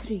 3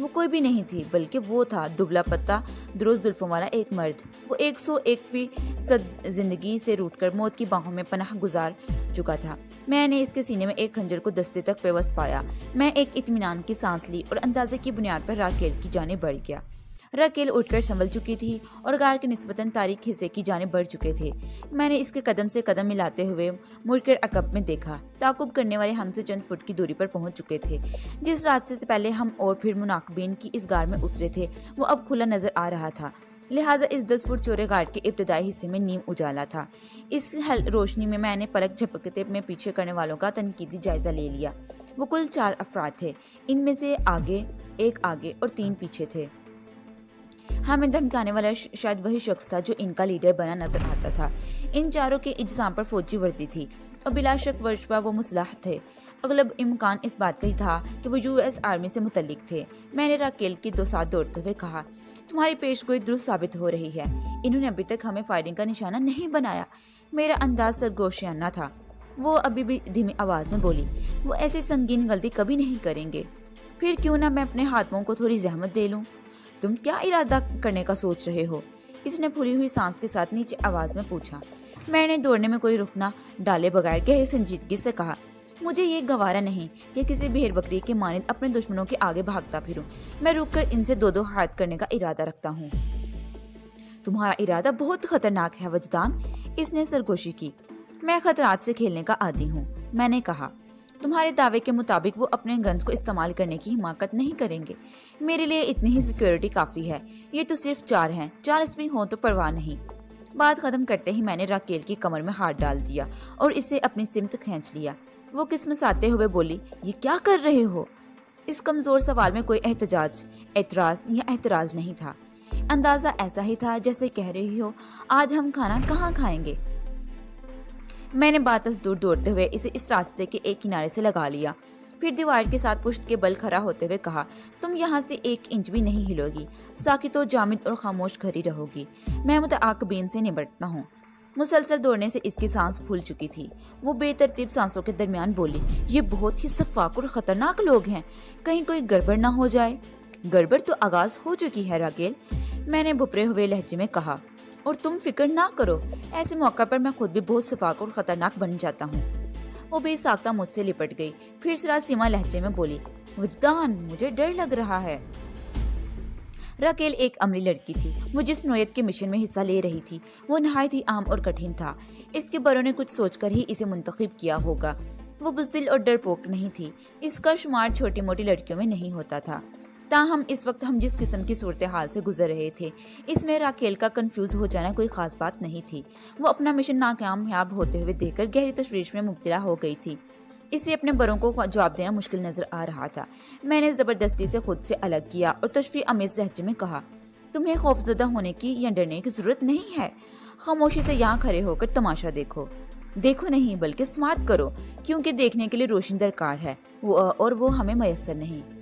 وہ کوئی بھی نہیں تھی بلکہ وہ تھا دبلا پتہ درست زلفوں والا ایک مرد۔ وہ 101% زندگی سے روٹ کر موت کی باہوں میں پناہ گزار چکا تھا۔ میں نے اس کے سینے میں ایک خنجر کو دستے تک پیوست پایا۔ میں ایک اطمینان کی سانس لی اور اندازے کی بنیاد پر راکیل کی جانب بڑھ گیا۔ راکیل اٹھ کر سنبھل چکی تھی اور غار کے نسبتاً تاریک حصے کی جانب بڑھ چکے تھے۔ میں نے اس کے قدم سے قدم ملاتے ہوئے مڑ کر عقب میں دیکھا۔ تعاقب کرنے والے ہم سے چند فٹ کی دوری پر پہنچ چکے تھے۔ جس راستے سے پہلے ہم اور پھر مناقبین کی اس غار میں اترے تھے وہ اب کھلا نظر آ رہا تھا، لہٰذا اس 10 فٹ چوڑے غار کے ابتدائی حصے میں نیم اجالا تھا۔ اس روشنی میں نے پلک جھپکتے میں پیچھے کرنے والوں کا تنقیدی جائزہ لے لیا۔ وہ کل 4 افراد تھے، ان میں سے ایک آگے اور 3 پیچھے تھے۔ ہمیں دھمکانے والا شاید وہی شخص تھا جو ان کا لیڈر بنا نظر آتا تھا۔ ان چاروں کے اجسام پر فوجی وردی تھی اور بلا شک ورشبہ وہ مسلح تھے۔ اغلب امکان اس بات کا ہی تھا کہ وہ US آرمی سے متعلق تھے۔ میں نے راکیل کے دو ساتھ دوڑتے ہوئے کہا، تمہاری پیش گوئی درست ثابت ہو رہی ہے، انہوں نے ابھی تک ہمیں فائرنگ کا نشانہ نہیں بنایا۔ میرا انداز سرگوشیانہ تھا۔ وہ ابھی بھی دھیمی آواز میں بولی، وہ ایسی سنگین غلطی کبھی نہیں کریں گے۔ پھر کیوں نہ میں اپنے ہاتھوں کو تھوڑی زحمت دے لوں؟ تم کیا ارادہ کرنے کا سوچ رہے ہو؟ اس نے پھولی ہوئی سانس کے ساتھ نیچے آواز میں پوچھا۔ میں نے دوڑنے میں کوئی رخ نہ ڈالے بغیر گہری سنجیدگی سے کہا، مجھے یہ گوارا نہیں کہ کسی بھیڑ بکری کے مانند اپنے دشمنوں کے آگے بھاگتا پھروں۔ میں رک کر ان سے 2 ہاتھ کرنے کا ارادہ رکھتا ہوں۔ تمہارا ارادہ بہت خطرناک ہے وجدان، اس نے سرگوشی کی۔ میں خطرات سے کھیلنے کا عادی ہوں، میں نے کہا۔ تمہارے دعوے کے مطابق وہ اپنے گنز کو استعمال کرنے کی حماقت نہیں کریں گے۔ میرے لیے اتنی ہی سیکیورٹی کافی ہے، یہ تو صرف 4 ہیں، 40 بھی ہوں تو پرواہ نہیں۔ بات ختم کرتے ہی میں نے راکیل کی کمر میں ہاتھ ڈال دیا اور اسے اپنی سمت کھینچ لیا۔ وہ کسمساتے ہوئے بولی، یہ کیا کر رہے ہو؟ اس کمزور سوال میں کوئی اعتراض یا احتراز نہیں تھا۔ اندازہ ایسا ہی تھا جیسے کہہ رہی ہو، آج ہم کھانا کہاں کھائیں گے؟ میں نے باتس دور دوڑتے ہوئے اسے اس راستے کے ایک کنارے سے لگا لیا، پھر دیوار کے ساتھ پشت کے بل کھڑا ہوتے ہوئے کہا، تم یہاں سے 1 انچ بھی نہیں ہلو گی، ساکت و جامد اور خاموش کھڑی رہو گی۔ میں متعاقبین سے نمٹتا ہوں۔ مسلسل دوڑنے سے اس کی سانس پھول چکی تھی۔ وہ بے ترتیب سانسوں کے درمیان بولی، یہ بہت ہی شفاق اور خطرناک لوگ ہیں، کہیں کوئی گڑبڑ نہ ہو جائے۔ گڑبڑ تو آغاز ہو چکی ہے راکیل، میں نے بھپرے ہوئے لہجے میں کہا، اور تم فکر نہ کرو، ایسے موقع پر میں خود بھی بہت شفاق اور خطرناک بن جاتا ہوں۔ وہ بے ساختہ مجھ سے لپٹ گئی، پھر سراسیمہ لہجے میں بولی، وجدان، مجھے ڈر لگ رہا ہے۔ راکیل ایک عملی لڑکی تھی، وہ جس نوعیت کے مشن میں حصہ لے رہی تھی وہ نہایت ہی عام اور کٹھن تھا۔ اس کے بڑوں نے کچھ سوچ کر ہی اسے منتخب کیا ہوگا۔ وہ بزدل اور ڈرپوک نہیں تھی، اس کا شمار چھوٹی موٹی لڑکیوں میں نہیں ہوتا تھا۔ تاہم اس وقت ہم جس قسم کی صورتحال سے گزر رہے تھے اس میں راکیل کا کنفیوز ہو جانا کوئی خاص بات نہیں تھی۔ وہ اپنا مشن ناکامیاب ہوتے ہوئے دیکھ کر گہری تشویش میں مبتلا ہو گئی تھی۔ اسے اپنے بڑوں کو جواب دینا مشکل نظر آ رہا تھا۔ میں نے زبردستی سے خود سے الگ کیا اور تشفیع آمیز لہجے میں کہا، تمہیں خوفزدہ ہونے کی یا ڈرنے کی ضرورت نہیں ہے۔ خاموشی سے یہاں کھڑے ہو کر تماشا دیکھو نہیں بلکہ سماعت کرو، کیونکہ دیکھنے کے لیے روشنی درکار ہے اور وہ ہمیں میسر نہیں۔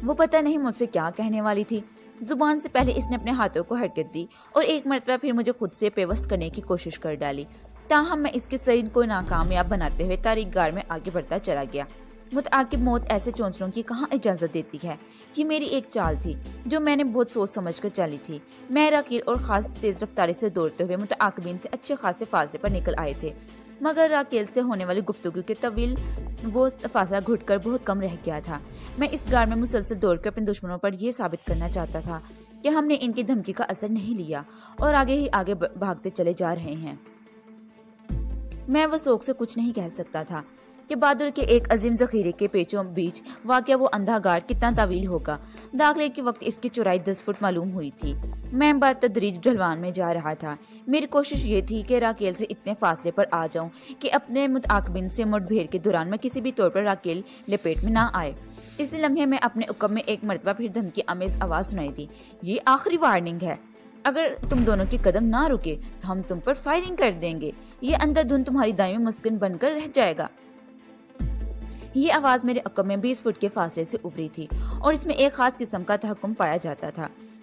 وہ پتہ نہیں مجھ سے کیا کہنے والی تھی۔ زبان سے پہلے اس نے اپنے ہاتھوں کو حرکت دی اور ایک مرتبہ پھر مجھے خود سے پیوست کرنے کی کوشش کر ڈالی۔ تاہم میں اس کے سعی کو ناکامیاب بناتے ہوئے تاریک غار میں آگے بڑھتا چلا گیا۔ متعاقب موت ایسے چونچلوں کی کہاں اجازت دیتی ہے؟ یہ میری ایک چال تھی جو میں نے بہت سوچ سمجھ کر چلی تھی۔ میں راکیل اور خاص تیز رفتاری سے دوڑتے ہوئے متعاقبین سے اچھے خاصے فاصلے پر نکل آئے تھے، مگر راکیل سے ہونے والی گفتگو کے طویل وہ فاصلہ گھٹ کر بہت کم رہ گیا تھا۔ میں اس غار میں مسلسل دوڑ کر اپنے دشمنوں پر یہ ثابت کرنا چاہتا تھا کہ ہم نے ان کی دھمکی کا اثر نہیں لیا اور آگے ہی آگے بھاگتے چلے جا رہے ہیں۔ میں وہ سوگ سے کچھ نہیں کہہ سکتا تھا کہ بہادر کے ایک عظیم ذخیرے کے پیچوں بیچ واقع وہ اندھا غار کتنا طویل ہوگا۔ داخلے کے وقت اس کی چوڑائی 10 فٹ معلوم ہوئی تھی۔ میں بتدریج ڈھلوان میں جا رہا تھا۔ میری کوشش یہ تھی کہ راکیل سے اتنے فاصلے پر آ جاؤں کہ اپنے متعاقبین سے مٹ بھیڑ کے دوران میں کسی بھی طور پر راکیل لپیٹ میں نہ آئے۔ اس لمحے میں اپنے عقب میں ایک مرتبہ پھر دھمکی آمیز آواز سنائی دی، یہ آخری وارننگ ہے، اگر تم دونوں کے قدم نہ رکے تو ہم تم پر فائرنگ کر دیں گے، یہ اندھا دھند تمہاری دائمی مسکن بن کر رہ جائے گا۔ یہ آواز میرے عقب میں 20 فٹ کے فاصلے سے ابھری تھی اور اس میں ایک خاص قسم کا تحکم پایا جاتا تھا۔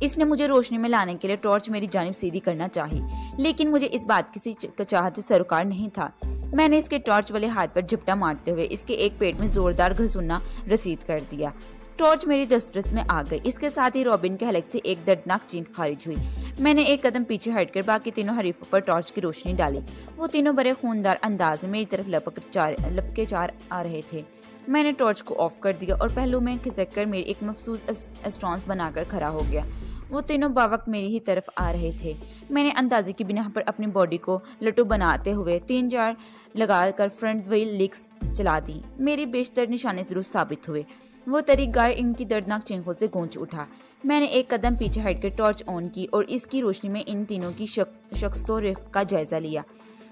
اس نے مجھے روشنی میں لانے کے لیے ٹارچ میری جانب سیدھی کرنا چاہی، لیکن مجھے اس بات کسی چاہت سے سروکار نہیں تھا۔ میں نے اس کے ٹارچ والے ہاتھ پر جھپٹا مارتے ہوئے اس کے ایک پیٹ میں زوردار گھسنا رسید کر دیا۔ ٹارچ میری دسترس میں آ گئی۔ اس کے ساتھ ہی رابن کے حلق سے ایک دردناک چینخ خارج ہوئی۔ میں نے ایک قدم پیچھے ہٹ کر باقی تینوں حریفوں پر ٹارچ کی روشنی ڈالی۔ وہ تینوں بڑے خوندار انداز میں میری طرف لپکے چار آ رہے تھے۔ میں نے ٹارچ کو آف کر دیا اور پہلو میں کھسک کر میری ایک مخصوص اسٹانس بنا کر کھڑا ہو گیا۔ وہ تینوں باوقت میری ہی طرف آ رہے تھے۔ میں نے اندازے کی بنا پر اپنی باڈی کو لٹو بناتے ہوئے 3-4 لگا کر فرنٹ وہیل لیگز چلا دی۔ میری بیشتر نشانے درست ثابت ہوئے۔ وہ طریق گار ان کی دردناک چینخوں سے گونج اٹھا۔ میں نے ایک قدم پیچھے ہٹ کر ٹارچ آن کی اور اس کی روشنی میں ان تینوں کی شخص و رخ کا جائزہ لیا۔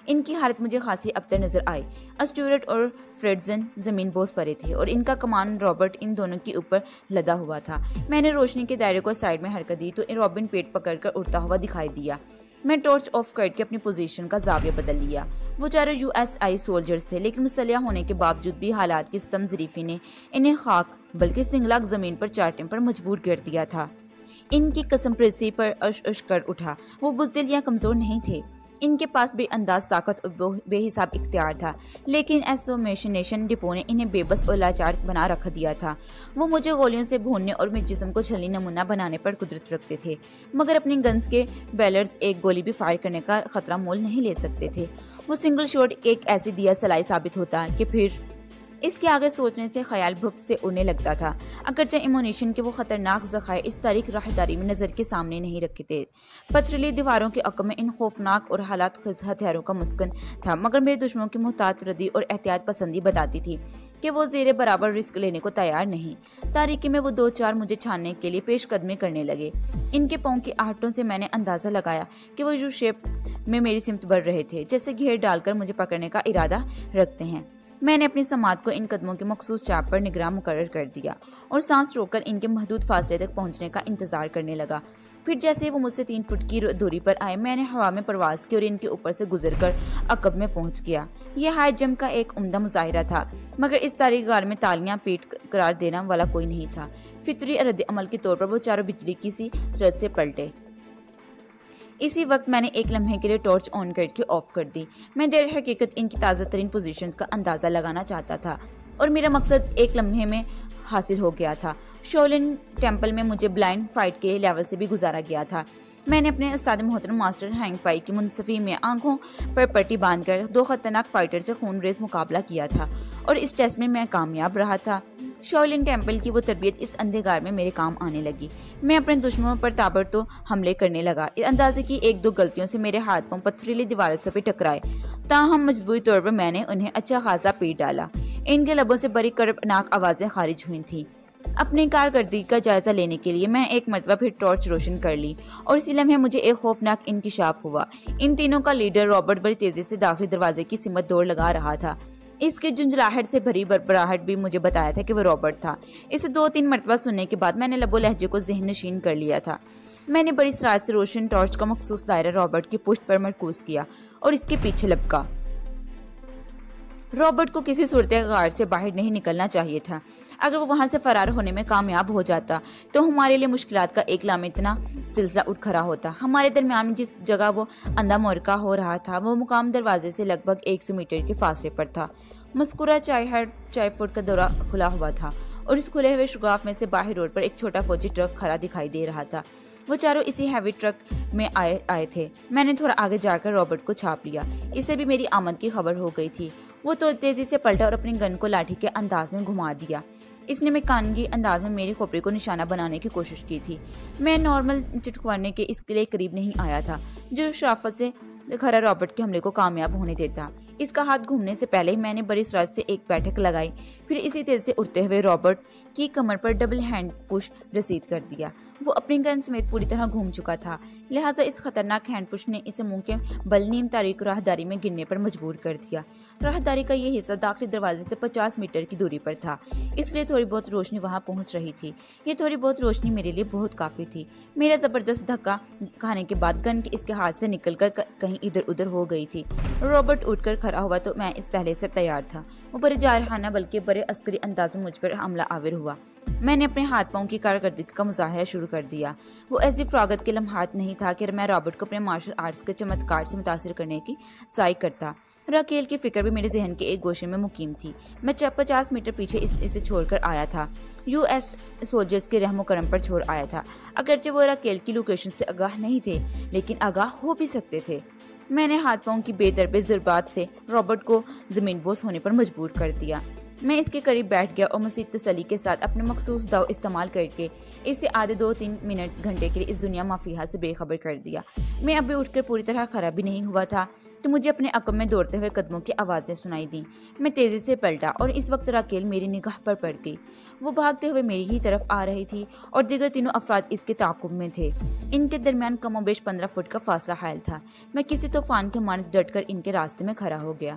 ان کی حالت مجھے خاصی ابتر نظر آئی۔ اسٹیورٹ اور فریڈزن زمین بوس پڑے تھے اور ان کا کمان رابرٹ ان دونوں کے اوپر لدا ہوا تھا۔ میں نے روشنی کے دائرے کو سائڈ میں حرکت دی تو رابن پیٹ پکڑ کر اڑتا ہوا دکھائی دیا۔ میں ٹارچ آف کر کے اپنی پوزیشن کا زاویہ بدل لیا۔ وہ چاروں USA سولجرز تھے، لیکن مسلح ہونے کے باوجود بھی حالات کی ستم ظریفی نے انہیں خاک بلکہ سنگلاک زمین پر چاٹنے پر مجبور کر دیا تھا۔ ان کی قسم پرسی پر عش کر اٹھا۔ وہ بزدل یا کمزور نہیں تھے۔ ان کے پاس بے انداز طاقت اور بے حساب اختیار تھا، لیکن ایسومیشنیشن ڈپو نے انہیں بے بس اور لاچار بنا رکھ دیا تھا۔ وہ مجھے گولیوں سے بھوننے اور میرے جسم کو چھلنی نمونہ بنانے پر قدرت رکھتے تھے، مگر اپنی گنز کے بیلرز ایک گولی بھی فائر کرنے کا خطرہ مول نہیں لے سکتے تھے۔ وہ سنگل شاٹ ایک ایسی دیا سلائی ثابت ہوتا کہ پھر اس کے آگے سوچنے سے خیال بھکت سے اڑنے لگتا تھا۔ اگرچہ ایمونیشن کے وہ خطرناک ذخائر اس تاریک راہداری میں نظر کے سامنے نہیں رکھے تھے، پتھریلی دیواروں کے عقب میں ان خوفناک اور حالات خیز ہتھیاروں کا مسکن تھا، مگر میرے دشمنوں کی محتاط ردی اور احتیاط پسندی بتاتی تھی کہ وہ زیر برابر رسک لینے کو تیار نہیں۔ تاریکی میں وہ 2-4 مجھے چھاننے کے لیے پیش قدمی کرنے لگے۔ ان کے پاؤں کی آہٹوں سے میں نے اندازہ لگایا کہ وہ یو شیپ میں میری سمت بڑھ رہے تھے، جیسے گھیر ڈال کر مجھے پکڑنے کا ارادہ رکھتے ہیں۔ میں نے اپنی سماعت کو ان قدموں کے مخصوص چاپ پر نگراں مقرر کر دیا اور سانس روک کر ان کے محدود فاصلے تک پہنچنے کا انتظار کرنے لگا۔ پھر جیسے وہ مجھ سے 3 فٹ کی دوری پر آئے، میں نے ہوا میں پرواز کی اور ان کے اوپر سے گزر کر عقب میں پہنچ گیا۔ یہ ہائی جمپ کا ایک عمدہ مظاہرہ تھا، مگر اس تاریک غار میں تالیاں پیٹ قرار دینے والا کوئی نہیں تھا۔ فطری رد عمل کے طور پر وہ چاروں بجلی کی سی سرعت سے پلٹے۔ اسی وقت میں نے ایک لمحے کے لیے ٹارچ آن کر کے آف کر دی۔ میں در حقیقت ان کی تازہ ترین پوزیشنز کا اندازہ لگانا چاہتا تھا اور میرا مقصد ایک لمحے میں حاصل ہو گیا تھا۔ شاولن ٹیمپل میں مجھے بلائنڈ فائٹ کے لیول سے بھی گزارا گیا تھا۔ میں نے اپنے استاد محترم ماسٹر ہینگ پائی کی منصفی میں آنکھوں پر پٹی باندھ کر 2 خطرناک فائٹر سے خون ریز مقابلہ کیا تھا اور اس ٹیسٹ میں کامیاب رہا تھا۔ شاولن ٹیمپل کی وہ تربیت اس اندھے غار میں میرے کام آنے لگی۔ میں اپنے دشمنوں پر تابڑتوڑ حملے کرنے لگا۔ اندازے کی 1-2 غلطیوں سے میرے ہاتھ پاؤں پتھریلی دیواروں سے بھی ٹکرائے، تاہم مجبوری طور پر میں نے انہیں اچھا خاصا پیٹ ڈالا۔ ان کے لبوں سے بڑی کرپناک آوازیں خارج ہوئی تھیں۔ اپنی کارکردگی کا جائزہ لینے کے لیے میں ایک مرتبہ پھر ٹارچ روشن کر لی اور اسی لمحے مجھے ایک خوفناک انکشاف ہوا۔ ان تینوں کا لیڈر رابرٹ بڑی تیزی سے داخلی دروازے کی سمت دوڑ لگا رہا تھا۔ اس کی جھنجھلاہٹ سے بھری بربراہٹ بھی مجھے بتایا تھا کہ وہ رابرٹ تھا۔ اسے 2-3 مرتبہ سننے کے بعد میں نے لب و لہجے کو ذہن نشین کر لیا تھا۔ میں نے بڑی سرعت سے روشن ٹارچ کا مخصوص دائرہ رابرٹ کی پشت پر مرکوز کیا اور اس کے پیچھے لپکا۔ رابرٹ کو کسی صورت غار سے باہر نہیں نکلنا چاہیے تھا۔ اگر وہ وہاں سے فرار ہونے میں کامیاب ہو جاتا تو ہمارے لیے مشکلات کا ایک لامتناہ سلسلہ اٹھ کھڑا ہوتا۔ ہمارے درمیان جس جگہ وہ اندھا معرکہ ہو رہا تھا وہ مقام دروازے سے لگ بھگ 100 میٹر کے فاصلے پر تھا۔ مذکورہ چائے فوٹ کا دورہ کھلا ہوا تھا اور اس کھلے ہوئے شگاف میں سے باہر روڈ پر ایک چھوٹا فوجی ٹرک کھڑا دکھائی دے رہا تھا۔ وہ چاروں اسی ہیوی ٹرک میں آئے تھے۔ میں نے تھوڑا آگے جا کر رابرٹ کو چھاپ لیا۔ اسے بھی میری آمد کی خبر ہو گئی تھی۔ وہ تو تیزی سے پلٹا اور اپنی گن کو لاٹھی کے انداز میں گھما دیا۔ اس نے میکانگی انداز میں میری کھوپڑی کو نشانہ بنانے کی کوشش کی تھی۔ میں نارمل چٹکوانے کے اس کے قریب نہیں آیا تھا جو شرافت سے کھڑا رابرٹ کے حملے کو کامیاب ہونے دیتا۔ اس کا ہاتھ گھومنے سے پہلے میں نے بڑی سرعت سے ایک بیٹھک لگائی، پھر اسی تیزی سے اٹھتے ہوئے رابرٹ کی کمر پر ڈبل ہینڈ پش رسید کر دیا۔ وہ اپنی گن سمیت پوری طرح گھوم چکا تھا، لہٰذا اس خطرناک ہینڈ پش نے اسے منہ کے بل نیم تاریک راہداری میں گرنے پر مجبور کر دیا۔ راہداری کا یہ حصہ داخلی دروازے سے 50 میٹر کی دوری پر تھا، اس لیے تھوڑی بہت روشنی وہاں پہنچ رہی تھی۔ یہ تھوڑی بہت روشنی میرے لیے بہت کافی تھی۔ میرا زبردست دھکا کھانے کے بعد گن اس کے ہاتھ سے نکل کر کہیں ادھر ادھر ہو گئی تھی۔ رابرٹ اٹھ کر کھڑا ہوا تو میں اس پہلے سے تیار تھا۔ وہ بڑے جارحانہ بلکہ بڑے عسکری انداز میں مجھ پر حملہ آور ہوا۔ میں نے اپنے ہاتھ پاؤں کی کارکردگی کا مظاہرہ شروع کر دیا۔ وہ ایسی فراغت کے لمحات نہیں تھا کہ میں رابرٹ کو اپنے مارشل آرٹس کے چمتکار سے متاثر کرنے کی سعی کرتا۔ راکیل کی فکر بھی میرے ذہن کے ایک گوشے میں مقیم تھی۔ میں 50 میٹر پیچھے اسے چھوڑ کر آیا تھا، US سولجرز کے رحم و کرم پر چھوڑ آیا تھا۔ اگرچہ وہ راکیل کی لوکیشن سے آگاہ نہیں تھے، لیکن آگاہ ہو بھی سکتے تھے۔ میں نے ہاتھ پاؤں کی بے تربیت ضربات سے رابرٹ کو زمین بوس ہونے پر مجبور کر دیا۔ میں اس کے قریب بیٹھ گیا اور مزید تسلی کے ساتھ اپنے مخصوص داؤ استعمال کر کے اسے آدھے 2-3 منٹ گھنٹے کے لیے اس دنیا مافیہا سے بے خبر کر دیا۔ میں ابھی اٹھ کر پوری طرح کھڑا بھی نہیں ہوا تھا کہ مجھے اپنے عقب میں دوڑتے ہوئے قدموں کی آوازیں سنائی دیں۔ میں تیزی سے پلٹا اور اس وقت راکیل میری نگاہ پر پڑ گئی۔ وہ بھاگتے ہوئے میری ہی طرف آ رہی تھی اور دیگر تینوں افراد اس کے تعاقب میں تھے۔ ان کے درمیان کم و بیش 15 فٹ کا فاصلہ حائل تھا۔ میں کسی طوفان کے مانند ڈٹ کر ان کے راستے میں کھڑا ہو گیا۔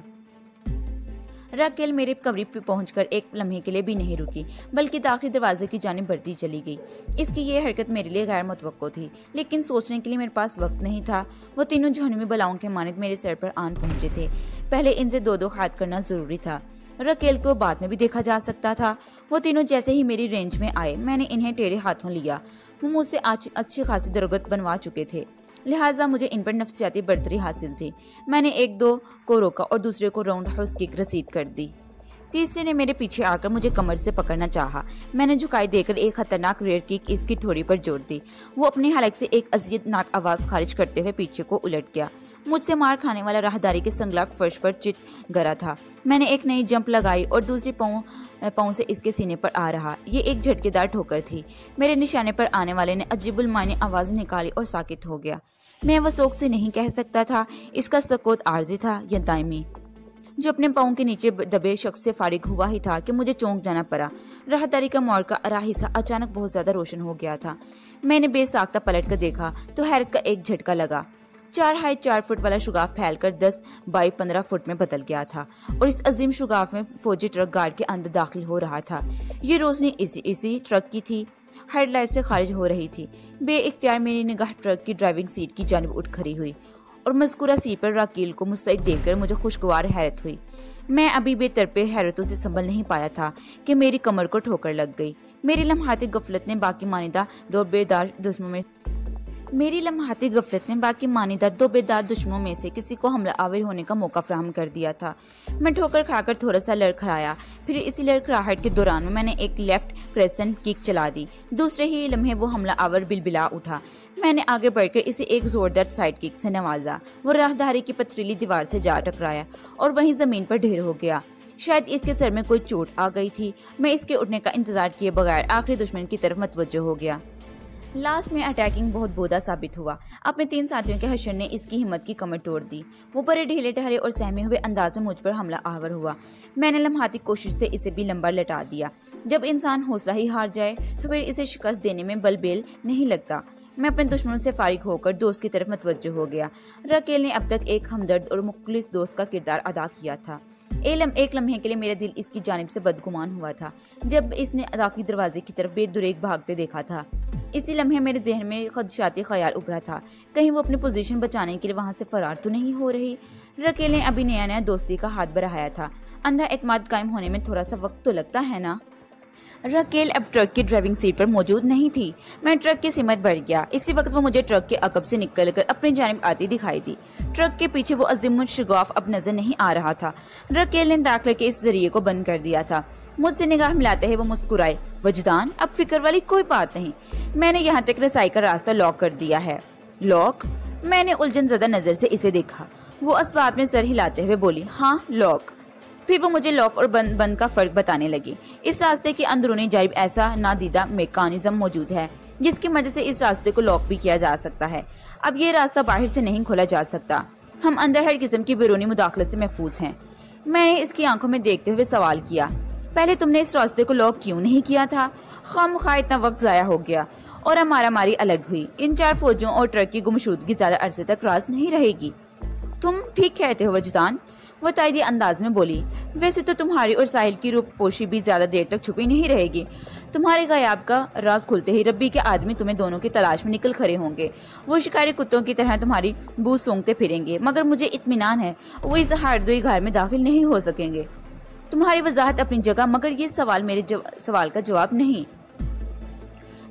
راکیل میرے قریب پہ پہنچ کر ایک لمحے کے لیے بھی نہیں رکی، بلکہ داخلی دروازے کی جانب بڑھتی چلی گئی۔ اس کی یہ حرکت میرے لیے غیر متوقع تھی، لیکن سوچنے کے لیے میرے پاس وقت نہیں تھا۔ وہ تینوں جہنمی بلاؤں کے مانند میرے سر پر آن پہنچے تھے۔ پہلے ان سے 2 ہاتھ کرنا ضروری تھا۔ راکیل کو بعد میں بھی دیکھا جا سکتا تھا۔ وہ تینوں جیسے ہی میری رینج میں آئے، میں نے انہیں ٹیڑے ہاتھوں لیا۔ وہ مجھ سے اچھی خاصی درگت بنوا چکے تھے، لہٰذا مجھے ان پر نفسیاتی برتری حاصل تھی۔ میں نے 1-2 کو روکا اور دوسرے کو راؤنڈ ہاؤس کک رسید کر دی۔ تیسرے نے میرے پیچھے آ کر مجھے کمر سے پکڑنا چاہا۔ میں نے جھکائی دے کر ایک خطرناک ریئر کک اس کی تھوڑی پر جوڑ دی۔ وہ اپنی حلق سے ایک اذیت ناک آواز خارج کرتے ہوئے پیچھے کو الٹ گیا۔ مجھ سے مار کھانے والا راہداری کے سنگلاٹ فرش پر چت گرا تھا۔ میں نے ایک نئی جمپ لگائی اور دوسری پاؤں سے اس کے سینے پر آ رہا۔ یہ ایک جھٹکے دار ٹھوکر تھی۔ میرے نشانے پر آنے والے نے عجیب المعنی آواز نکالی اور ساکت ہو گیا۔ میں وثوق سے نہیں کہہ سکتا تھا اس کا سکوت عارضی تھا یا دائمی۔ جو اپنے پاؤں کے نیچے دبے شخص سے فارغ ہوا ہی تھا کہ مجھے چونک جانا پڑا۔ راہداری کا موڑ کا ارا حصہ اچانک بہت زیادہ روشن ہو گیا تھا۔ میں نے بے ساختہ پلٹ کر دیکھا تو حیرت کا ایک جھٹکا لگا۔ 4 فٹ والا شگاف پھیل کر 10 بائی 15 فٹ میں بدل گیا تھا اور اس عظیم شگاف میں فوجی ٹرک گارڈ کے اندر داخل ہو رہا تھا۔ یہ روشنی اسی ٹرک کی تھی، ہیڈ لائٹ سے خارج ہو رہی تھی۔ بے اختیار میری نگاہ ٹرک کی ڈرائیونگ سیٹ کی جانب اٹھ کھڑی ہوئی اور مذکورہ سیٹ پر راکیل کو مستعد دیکھ کر مجھے خوشگوار حیرت ہوئی۔ میں ابھی بے ترپے حیرتوں سے سنبھل نہیں پایا تھا کہ میری کمر کو ٹھوکر لگ گئی۔ میری لمحاتی غفلت نے باقی مانیدہ دو بیدار دشمنوں میں سے کسی کو حملہ آور ہونے کا موقع فراہم کر دیا تھا۔ میں ٹھوکر کھا کر تھوڑا سا لڑکھڑایا، پھر اسی لڑکھڑاہٹ کے دوران میں نے ایک لیفٹ کریسنٹ کک چلا دی۔ دوسرے ہی لمحے وہ حملہ آور بلبلا اٹھا۔ میں نے آگے بڑھ کر اسے ایک زوردار سائیڈ کک سے نوازا۔ وہ راہداری کی پتھریلی دیوار سے جا ٹکرایا اور وہیں زمین پر ڈھیر ہو گیا۔ شاید اس کے سر میں کوئی چوٹ آ گئی تھی۔ میں اس کے اٹھنے کا انتظار کیے بغیر آخری دشمن کی طرف متوجہ ہو گیا۔ لاسٹ میں اٹیکنگ بہت بودا ثابت ہوا۔ اپنے 3 ساتھیوں کے حشر نے اس کی ہمت کی کمر توڑ دی۔ وہ بڑے ڈھیلے ڈھالے اور سہمے ہوئے انداز میں مجھ پر حملہ آور ہوا۔ میں نے لمحاتی کوشش سے اسے بھی لمبا لٹا دیا۔ جب انسان حوصلہ ہی ہار جائے تو پھر اسے شکست دینے میں بل بیل نہیں لگتا۔ میں اپنے دشمنوں سے فارغ ہو کر دوست کی طرف متوجہ ہو گیا۔ راکیل نے اب تک ایک ہمدرد اور مخلص دوست کا کردار ادا کیا تھا۔ ایک لمحے کے لیے میرا دل اس کی جانب سے بدگمان ہوا تھا جب اس نے داخلی دروازے کی طرف بے دریغ بھاگتے دیکھا تھا۔ اسی لمحے میرے ذہن میں خدشاتی خیال ابھرا تھا، کہیں وہ اپنی پوزیشن بچانے کے لیے وہاں سے فرار تو نہیں ہو رہی۔ راکیل نے ابھی نیا دوستی کا ہاتھ بڑھایا تھا۔ اندھا اعتماد قائم ہونے میں تھوڑا سا وقت تو لگتا ہے نا۔ راکیل اب ٹرک کی ڈرائیونگ سیٹ پر موجود نہیں تھی۔ میں ٹرک کی سمت بڑھ گیا۔ اسی وقت وہ مجھے ٹرک کے عقب سے نکل کر اپنی جانب آتی دکھائی دی۔ ٹرک کے پیچھے وہ عظیم الشگاف اب نظر نہیں آ رہا تھا۔ راکیل نے داخلے کے اس ذریعے کو بند کر دیا تھا۔ مجھ سے نگاہ ملاتے ہی وہ مسکرائے۔ وجدان، اب فکر والی کوئی بات نہیں، میں نے یہاں تک رسائی کا راستہ لاک کر دیا ہے۔ لاک؟ میں نے الجھن زدہ نظر سے اسے دیکھا۔ وہ اسباب میں سر ہلاتے ہوئے بولی، ہاں لاک۔ پھر وہ مجھے لاک اور بند کا فرق بتانے لگی۔ اس راستے کی اندرونی جانب ایسا نادیدہ میکانزم موجود ہے جس کی مدد سے اس راستے کو لاک بھی کیا جا سکتا ہے۔ اب یہ راستہ باہر سے نہیں کھولا جا سکتا۔ ہم اندر ہر قسم کی بیرونی مداخلت سے محفوظ ہیں۔ میں نے اس کی آنکھوں میں دیکھتے ہوئے سوال کیا، پہلے تم نے اس راستے کو لاک کیوں نہیں کیا تھا؟ خواہ اتنا وقت ضائع ہو گیا اور ہمارا ماری الگ ہوئی۔ ان 4 فوجیوں اور ٹرک کی گمشدگی زیادہ عرصے تک راز نہیں رہے گی۔ تم ٹھیک کہتے ہو وجدان، وہ تائیدی انداز میں بولی۔ ویسے تو تمہاری اور ساحل کی روپ پوشی بھی زیادہ دیر تک چھپی نہیں رہے گی۔ تمہارے غیاب کا راز کھلتے ہی ربی کے آدمی تمہیں دونوں کی تلاش میں نکل کھڑے ہوں گے۔ وہ شکاری کتوں کی طرح تمہاری بو سونگتے پھریں گے، مگر مجھے اطمینان ہے وہ اس ہاردوئی گھر میں داخل نہیں ہو سکیں گے۔ تمہاری وضاحت اپنی جگہ، مگر یہ سوال میرے سوال کا جواب نہیں۔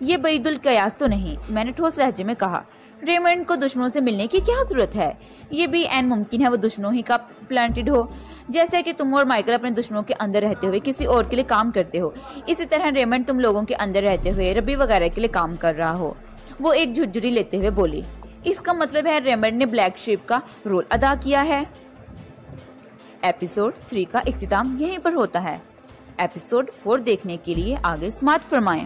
یہ بعید القیاس تو نہیں، میں نے ٹھوس لہجے میں کہا۔ ریمنڈ کو دشمنوں سے ملنے کی کیا ضرورت ہے؟ یہ بھی عین ممکن ہے وہ دشمنوں ہی کا پلانٹڈ ہو، جیسے کہ تم اور مائیکل اپنے دشمنوں کے اندر رہتے ہوئے کسی اور کے لیے کام کرتے ہو، اسی طرح ریمنڈ تم لوگوں کے اندر رہتے ہوئے ربی وغیرہ کے لیے کام کر رہا ہو۔ وہ ایک جھرجھری لیتے ہوئے بولی۔ اس کا مطلب ہے ریمنڈ نے بلیک شیپ کا رول ادا کیا ہے۔ ایپیسوڈ 3 کا اختتام یہیں پر ہوتا ہے۔ ایپیسوڈ 4 دیکھنے کے لیے آگے سماعت فرمائیں۔